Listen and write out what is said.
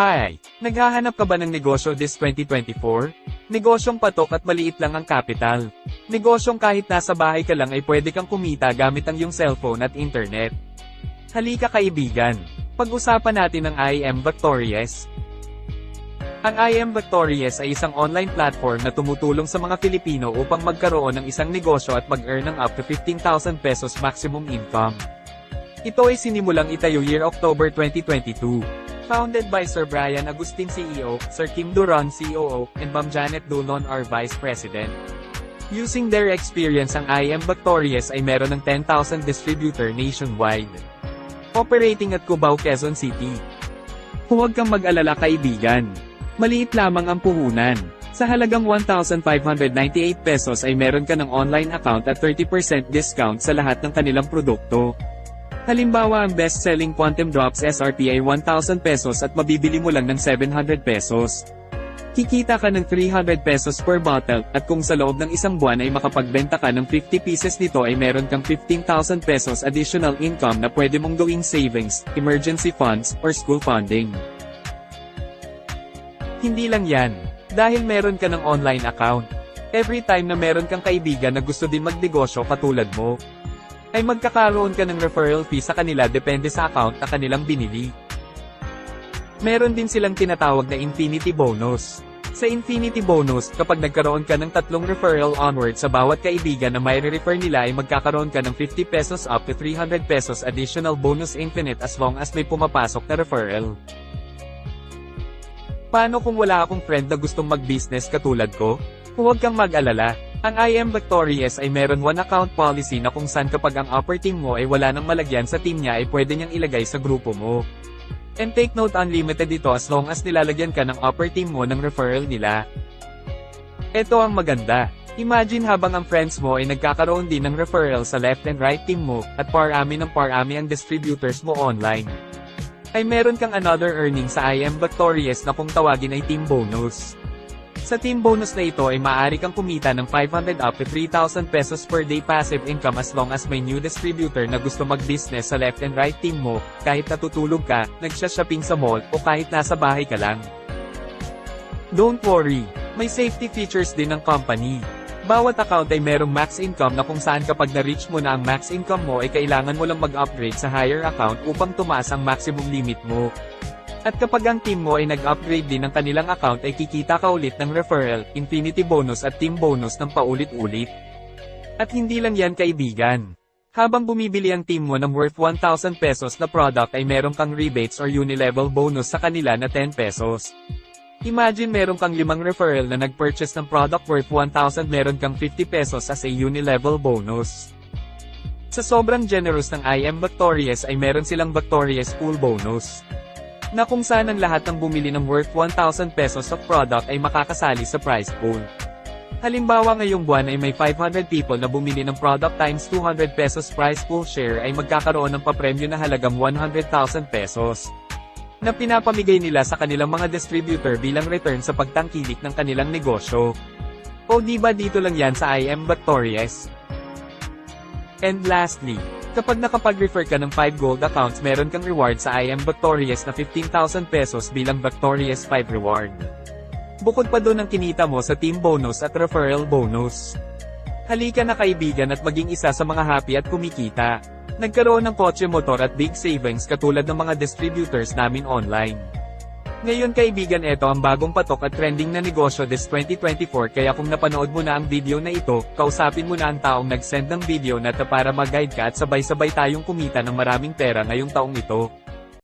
Hi! Naghahanap ka ba ng negosyo this 2024? Negosyong patok at maliit lang ang kapital. Negosyong kahit nasa bahay ka lang ay pwede kang kumita gamit ang iyong cellphone at internet. Halika kaibigan! Pag-usapan natin ang I Am Victorious. Ang I Am Victorious ay isang online platform na tumutulong sa mga Pilipino upang magkaroon ng isang negosyo at mag-earn ng up to 15,000 pesos maximum income. Ito ay sinimulang itayo year October 2022. Founded by Sir Brian Agustin CEO, Sir Kim Duron COO, and Ma'am Janet Dulon our Vice President. Using their experience ang I Am Victorious ay meron ng 10,000 distributor nationwide. Operating at Cubao, Quezon City. Huwag kang mag-alala kaibigan. Maliit lamang ang puhunan. Sa halagang 1,598 pesos ay meron ka ng online account at 30% discount sa lahat ng kanilang produkto. Halimbawa ang best-selling Quantum Drops SRP ay 1,000 pesos at mabibili mo lang ng 700 pesos. Kikita ka ng 300 pesos per bottle, at kung sa loob ng isang buwan ay makapagbenta ka ng 50 pieces nito ay meron kang 15,000 pesos additional income na pwede mong gawing savings, emergency funds, or school funding. Hindi lang yan. Dahil meron ka ng online account. Every time na meron kang kaibigan na gusto din magnegosyo katulad mo, ay magkakaroon ka ng referral fee sa kanila depende sa account na kanilang binili. Meron din silang tinatawag na Infinity Bonus. Sa Infinity Bonus, kapag nagkaroon ka ng 3 referral onward sa bawat kaibigan na may re-refer nila ay magkakaroon ka ng 50 pesos up to 300 pesos additional bonus infinite as long as may pumapasok na referral. Paano kung wala akong friend na gustong mag-business katulad ko? Huwag kang mag-alala. Ang I Am Victorious ay meron one account policy na kung saan kapag ang upper team mo ay wala nang malagyan sa team niya ay pwede niyang ilagay sa grupo mo. And take note, unlimited ito as long as nilalagyan ka ng upper team mo ng referral nila. Ito ang maganda. Imagine habang ang friends mo ay nagkakaroon din ng referral sa left and right team mo, at parami ang distributors mo online, ay meron kang another earning sa I Am Victorious na kung tawagin ay team bonus. Sa team bonus na ito ay maaari kang kumita ng 500 up to 3,000 pesos per day passive income as long as may new distributor na gusto mag-business sa left and right team mo, kahit natutulog ka, nagsha-shopping sa mall, o kahit nasa bahay ka lang. Don't worry, may safety features din ng company. Bawat account ay merong max income na kung saan kapag na-reach mo na ang max income mo ay kailangan mo lang mag-upgrade sa higher account upang tumaas ang maximum limit mo. At kapag ang team mo ay nag-upgrade din ng kanilang account ay kikita ka ulit ng referral, infinity bonus at team bonus ng paulit-ulit. At hindi lang yan kaibigan. Habang bumibili ang team mo ng worth 1,000 pesos na product ay meron kang rebates or unilevel bonus sa kanila na 10 pesos. Imagine meron kang 5 referral na nag-purchase ng product worth 1,000, meron kang 50 pesos as a unilevel bonus. Sa sobrang generous ng I Am Victorious ay meron silang Victorious Pool Bonus, na kung saan ang lahat ng bumili ng worth 1,000 pesos of product ay makakasali sa prize pool. Halimbawa ngayong buwan ay may 500 people na bumili ng product times 200 pesos prize pool share ay magkakaroon ng papremyo na halagang 100,000 pesos. Na pinapamigay nila sa kanilang mga distributor bilang return sa pagtangkilik ng kanilang negosyo. O diba dito lang yan sa I Am Victorious? And lastly, kapag nakapag-refer ka ng 5 gold accounts meron kang reward sa I Am Victorious na 15,000 pesos bilang Victorious 5 reward. Bukod pa doon ang kinita mo sa team bonus at referral bonus. Halika na kaibigan at maging isa sa mga happy at kumikita. Nagkaroon ng kotse, motor at big savings katulad ng mga distributors namin online. Ngayon kaibigan, ito ang bagong patok at trending na negosyo this 2024 kaya kung napanood mo na ang video na ito, kausapin mo na ang taong nag-send ng video na para mag-guide ka at sabay-sabay tayong kumita ng maraming pera ngayong taong ito.